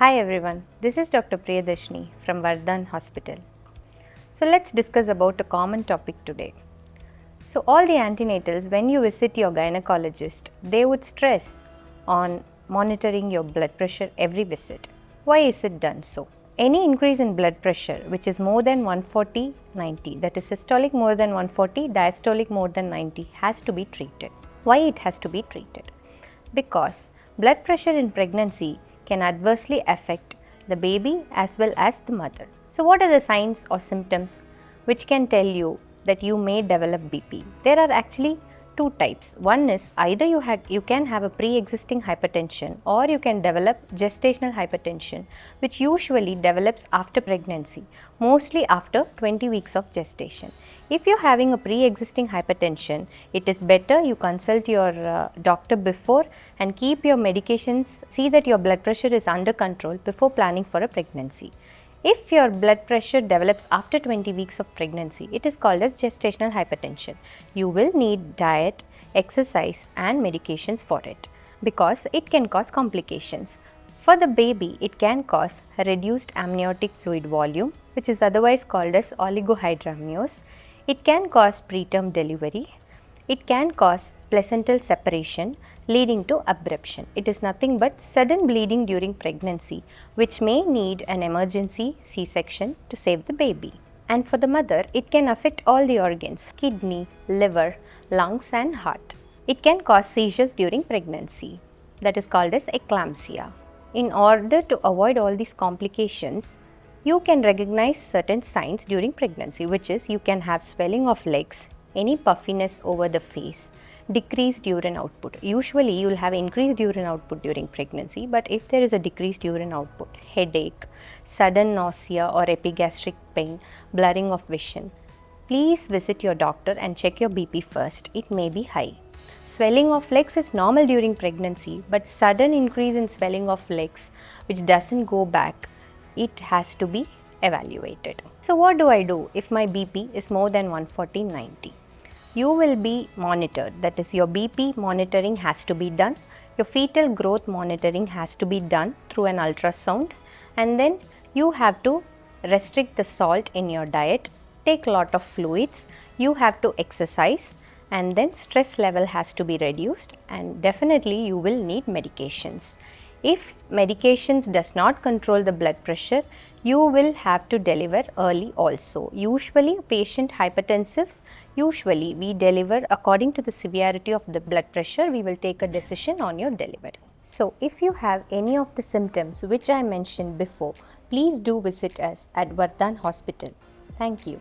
Hi everyone, this is Dr. Priyadashni from Vardhan Hospital. So let's discuss about a common topic today. So all the antenatals, when you visit your gynecologist, they would stress on monitoring your blood pressure every visit. Why is it done so? Any increase in blood pressure which is more than 140/90, that is systolic more than 140, diastolic more than 90 has to be treated. Why it has to be treated? Because blood pressure in pregnancy can adversely affect the baby as well as the mother. So what are the signs or symptoms which can tell you that you may develop BP? There are actually two types. One is either you can have a pre-existing hypertension or you can develop gestational hypertension, which usually develops after pregnancy, mostly after 20 weeks of gestation. If you're having a pre-existing hypertension, it is better you consult your doctor before and keep your medications, see that your blood pressure is under control before planning for a pregnancy. If your blood pressure develops after 20 weeks of pregnancy, it is called as gestational hypertension. You will need diet, exercise and medications for it because it can cause complications. For the baby, it can cause a reduced amniotic fluid volume, which is otherwise called as oligohydramnios. It can cause preterm delivery. It can cause placental separation leading to abruption. It is nothing but sudden bleeding during pregnancy, which may need an emergency C-section to save the baby. And for the mother, it can affect all the organs, kidney, liver, lungs and heart. It can cause seizures during pregnancy, that is called as eclampsia. In order to avoid all these complications, you can recognize certain signs during pregnancy, which is you can have swelling of legs, any puffiness over the face, decreased urine output. Usually you will have increased urine output during pregnancy, but if there is a decreased urine output, headache, sudden nausea or epigastric pain, blurring of vision, please visit your doctor and check your BP first. It may be high. Swelling of legs is normal during pregnancy, but sudden increase in swelling of legs which doesn't go back, it has to be evaluated. So what do I do if my BP is more than 140/90? You will be monitored, that is your BP monitoring has to be done, your fetal growth monitoring has to be done through an ultrasound, and then you have to restrict the salt in your diet, take a lot of fluids, you have to exercise, and then stress level has to be reduced, and definitely you will need medications. If medications does not control the blood pressure, you will have to deliver early also. Usually patient hypertensives, usually we deliver according to the severity of the blood pressure, we will take a decision on your delivery. So if you have any of the symptoms which I mentioned before, please do visit us at Vardhan Hospital. Thank you.